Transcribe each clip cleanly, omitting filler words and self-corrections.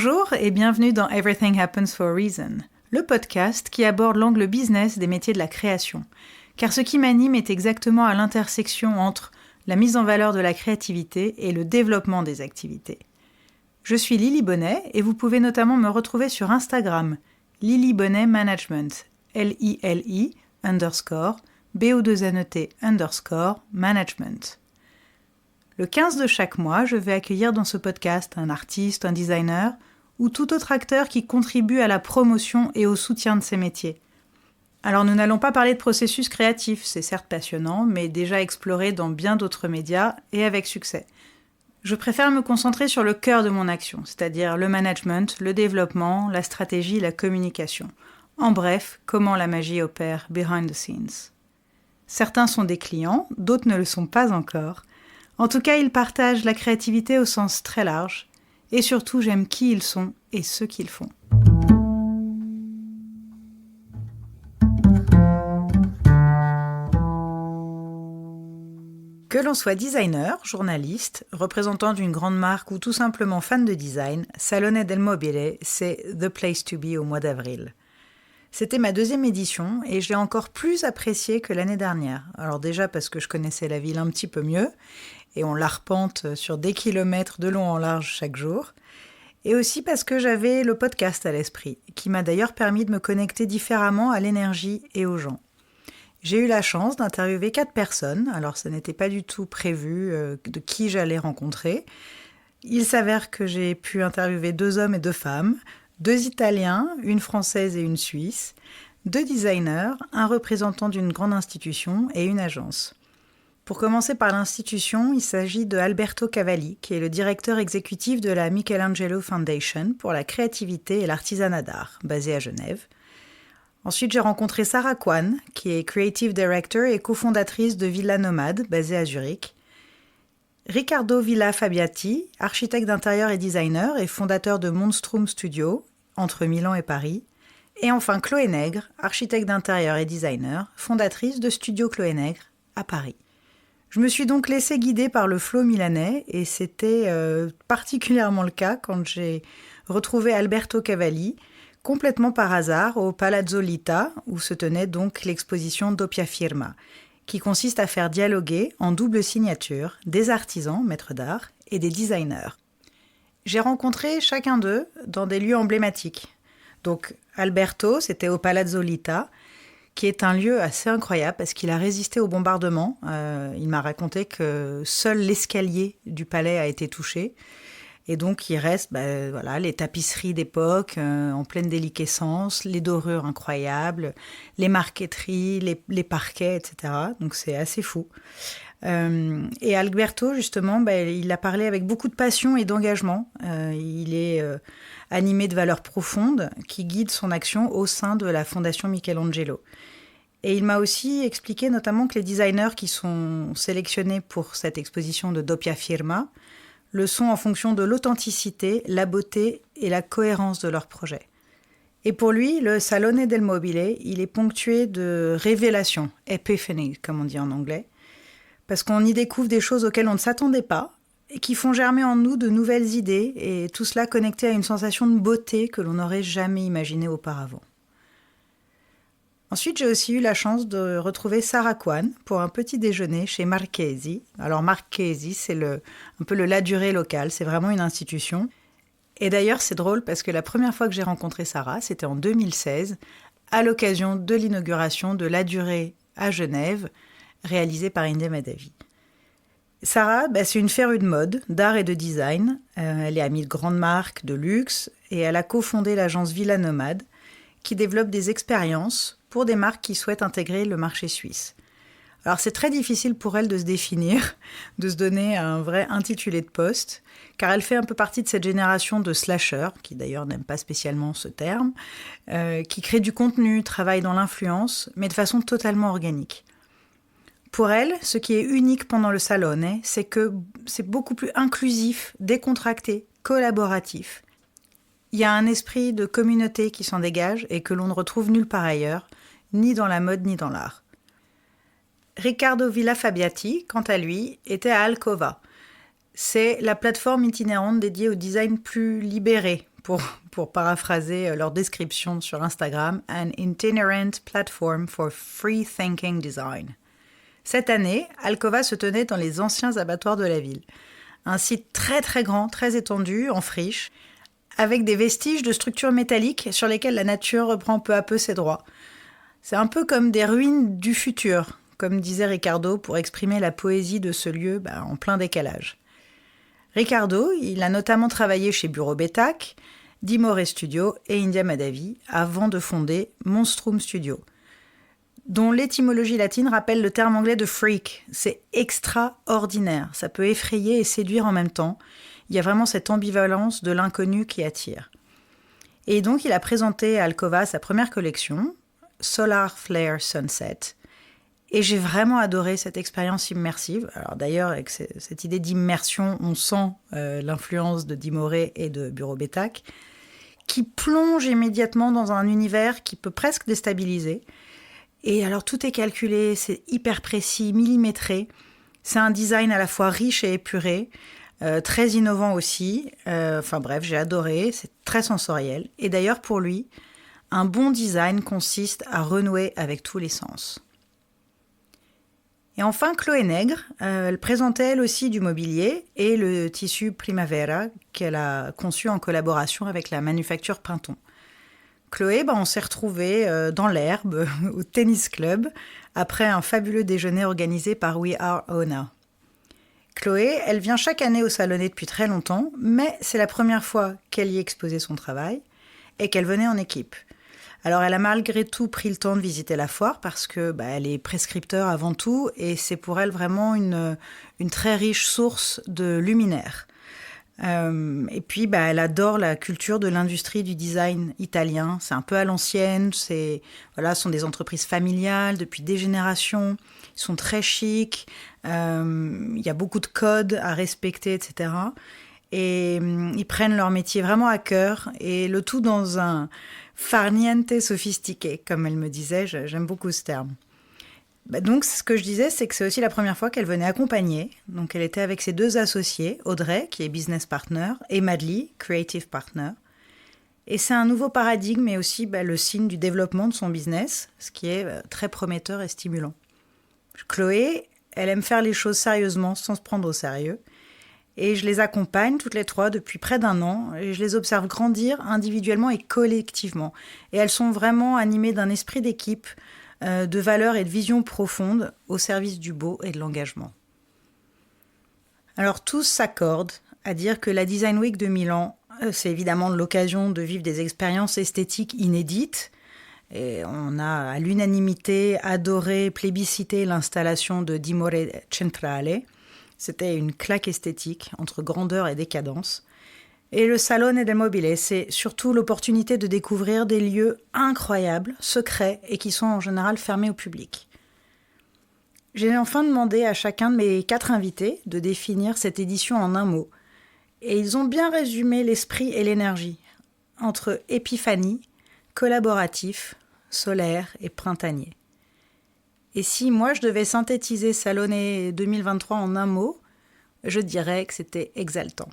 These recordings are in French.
Bonjour et bienvenue dans Everything Happens for a Reason, le podcast qui aborde l'angle business des métiers de la création. Car ce qui m'anime est exactement à l'intersection entre la mise en valeur de la créativité et le développement des activités. Je suis Lily Bonnet et vous pouvez notamment me retrouver sur Instagram, Lily Bonnet Management, LILI_BO2NET_management. Le 15 de chaque mois, je vais accueillir dans ce podcast un artiste, un designer ou tout autre acteur qui contribue à la promotion et au soutien de ces métiers. Alors nous n'allons pas parler de processus créatif, c'est certes passionnant, mais déjà exploré dans bien d'autres médias et avec succès. Je préfère me concentrer sur le cœur de mon action, c'est-à-dire le management, le développement, la stratégie, la communication. En bref, comment la magie opère behind the scenes. Certains sont des clients, d'autres ne le sont pas encore. En tout cas, ils partagent la créativité au sens très large. Et surtout, j'aime qui ils sont et ce qu'ils font. Que l'on soit designer, journaliste, représentant d'une grande marque ou tout simplement fan de design, Salone del Mobile, c'est the place to be au mois d'avril. C'était ma 2e édition et je l'ai encore plus appréciée que l'année dernière. Alors déjà parce que je connaissais la ville un petit peu mieux et on l'arpente sur des kilomètres de long en large chaque jour. Et aussi parce que j'avais le podcast à l'esprit, qui m'a d'ailleurs permis de me connecter différemment à l'énergie et aux gens. J'ai eu la chance d'interviewer 4 personnes, alors ça n'était pas du tout prévu de qui j'allais rencontrer. Il s'avère que j'ai pu interviewer 2 hommes et 2 femmes, 2 Italiens, une Française et une Suisse, 2 designers, un représentant d'une grande institution et une agence. Pour commencer par l'institution, il s'agit de Alberto Cavalli, qui est le directeur exécutif de la Michelangelo Foundation pour la créativité et l'artisanat d'art, basée à Genève. Ensuite, j'ai rencontré Sarah Kwan, qui est Creative Director et cofondatrice de Villa Nomade, basée à Zurich. Riccardo Villa Fabiati, architecte d'intérieur et designer et fondateur de Monstrum Studio, entre Milan et Paris. Et enfin Chloé Nègre, architecte d'intérieur et designer, fondatrice de Studio Chloé Nègre à Paris. Je me suis donc laissée guider par le flow milanais et c'était particulièrement le cas quand j'ai retrouvé Alberto Cavalli, complètement par hasard, au Palazzo Lita, où se tenait donc l'exposition Doppia Firma, qui consiste à faire dialoguer en double signature des artisans, maîtres d'art, et des designers. J'ai rencontré chacun d'eux dans des lieux emblématiques. Donc Alberto, c'était au Palazzo Lita, qui est un lieu assez incroyable parce qu'il a résisté au bombardement. Il m'a raconté que seul l'escalier du palais a été touché. Et donc, il reste les tapisseries d'époque en pleine déliquescence, les dorures incroyables, les marqueteries, les parquets, etc. Donc, c'est assez fou. Et Alberto, justement, il a parlé avec beaucoup de passion et d'engagement. Il est animé de valeurs profondes qui guident son action au sein de la Fondation Michelangelo. Et il m'a aussi expliqué notamment que les designers qui sont sélectionnés pour cette exposition de Doppia Firma le sont en fonction de l'authenticité, la beauté et la cohérence de leur projet. Et pour lui, le Salone del Mobile, il est ponctué de révélations, epiphany, comme on dit en anglais, parce qu'on y découvre des choses auxquelles on ne s'attendait pas et qui font germer en nous de nouvelles idées, et tout cela connecté à une sensation de beauté que l'on n'aurait jamais imaginée auparavant. Ensuite, j'ai aussi eu la chance de retrouver Sarah Kwan pour un petit déjeuner chez Marchesi. Alors Marchesi, c'est un peu le Ladurée local, c'est vraiment une institution. Et d'ailleurs, c'est drôle parce que la première fois que j'ai rencontré Sarah, c'était en 2016, à l'occasion de l'inauguration de Ladurée à Genève, réalisée par Inde Madavi. Sarah, c'est une férue de mode, d'art et de design. Elle est amie de grandes marques de luxe et elle a cofondé l'agence Villa Nomade, qui développe des expériences pour des marques qui souhaitent intégrer le marché suisse. Alors c'est très difficile pour elle de se définir, de se donner un vrai intitulé de poste, car elle fait un peu partie de cette génération de slashers, qui d'ailleurs n'aiment pas spécialement ce terme, qui crée du contenu, travaille dans l'influence, mais de façon totalement organique. Pour elle, ce qui est unique pendant le Salone, c'est que c'est beaucoup plus inclusif, décontracté, collaboratif. Il y a un esprit de communauté qui s'en dégage et que l'on ne retrouve nulle part ailleurs, ni dans la mode ni dans l'art. Riccardo Villa Fabiati, quant à lui, était à Alcova. C'est la plateforme itinérante dédiée au design plus libéré, pour paraphraser leur description sur Instagram, an itinerant platform for free thinking design. Cette année, Alcova se tenait dans les anciens abattoirs de la ville. Un site très très grand, très étendu, en friche, avec des vestiges de structures métalliques sur lesquelles la nature reprend peu à peu ses droits. C'est un peu comme des ruines du futur, comme disait Ricardo pour exprimer la poésie de ce lieu en plein décalage. Ricardo, il a notamment travaillé chez Bureau Bettac, Dimore Studio et India Madhavi avant de fonder Monstrum Studio, dont l'étymologie latine rappelle le terme anglais de freak. C'est extraordinaire, ça peut effrayer et séduire en même temps. Il y a vraiment cette ambivalence de l'inconnu qui attire. Et donc il a présenté à Alcova sa première collection, Solar Flare Sunset, et j'ai vraiment adoré cette expérience immersive. Alors d'ailleurs, avec cette idée d'immersion, on sent l'influence de Dimore et de Bureau Bettac, qui plonge immédiatement dans un univers qui peut presque déstabiliser. Et alors tout est calculé, c'est hyper précis, millimétré. C'est un design à la fois riche et épuré, très innovant aussi. Bref, j'ai adoré, c'est très sensoriel. Et d'ailleurs pour lui, un bon design consiste à renouer avec tous les sens. Et enfin, Chloé Nègre, elle présentait elle aussi du mobilier et le tissu Primavera qu'elle a conçu en collaboration avec la manufacture Printemps. Chloé, on s'est retrouvés dans l'herbe au tennis club après un fabuleux déjeuner organisé par We Are Ona. Chloé, elle vient chaque année au Salonnet depuis très longtemps, mais c'est la première fois qu'elle y exposait son travail et qu'elle venait en équipe. Alors elle a malgré tout pris le temps de visiter la foire parce que elle est prescripteur avant tout et c'est pour elle vraiment une très riche source de luminaires. Et puis elle adore la culture de l'industrie du design italien. C'est un peu à l'ancienne, ce sont des entreprises familiales depuis des générations, ils sont très chics, il y a beaucoup de codes à respecter, etc. Et ils prennent leur métier vraiment à cœur et le tout dans un farniente sophistiqué, comme elle me disait, j'aime beaucoup ce terme. Donc, ce que je disais, c'est que c'est aussi la première fois qu'elle venait accompagner. Donc, elle était avec ses deux associés, Audrey, qui est business partner, et Madly, creative partner. Et c'est un nouveau paradigme, mais aussi le signe du développement de son business, ce qui est très prometteur et stimulant. Chloé, elle aime faire les choses sérieusement, sans se prendre au sérieux. Et je les accompagne toutes les trois depuis près d'1 an et je les observe grandir individuellement et collectivement. Et elles sont vraiment animées d'un esprit d'équipe, de valeurs et de vision profonde au service du beau et de l'engagement. Alors tous s'accordent à dire que la Design Week de Milan, c'est évidemment l'occasion de vivre des expériences esthétiques inédites. Et on a à l'unanimité adoré, plébiscité l'installation de Dimore Centrale. C'était une claque esthétique entre grandeur et décadence. Et le Salone del Mobile, c'est surtout l'opportunité de découvrir des lieux incroyables, secrets et qui sont en général fermés au public. J'ai enfin demandé à chacun de mes 4 invités de définir cette édition en un mot. Et ils ont bien résumé l'esprit et l'énergie entre épiphanie, collaboratif, solaire et printanier. Et si moi je devais synthétiser Salone 2023 en un mot, je dirais que c'était exaltant.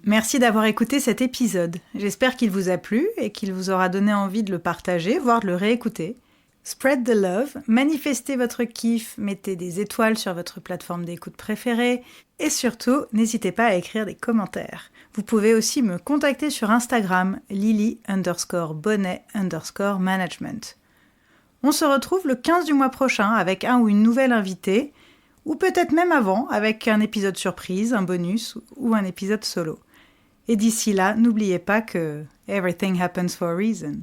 Merci d'avoir écouté cet épisode. J'espère qu'il vous a plu et qu'il vous aura donné envie de le partager, voire de le réécouter. Spread the love, manifestez votre kiff, mettez des étoiles sur votre plateforme d'écoute préférée et surtout, n'hésitez pas à écrire des commentaires. Vous pouvez aussi me contacter sur Instagram, lily_bonnet_management. On se retrouve le 15 du mois prochain avec un ou une nouvelle invitée, ou peut-être même avant avec un épisode surprise, un bonus ou un épisode solo. Et d'ici là, n'oubliez pas que everything happens for a reason.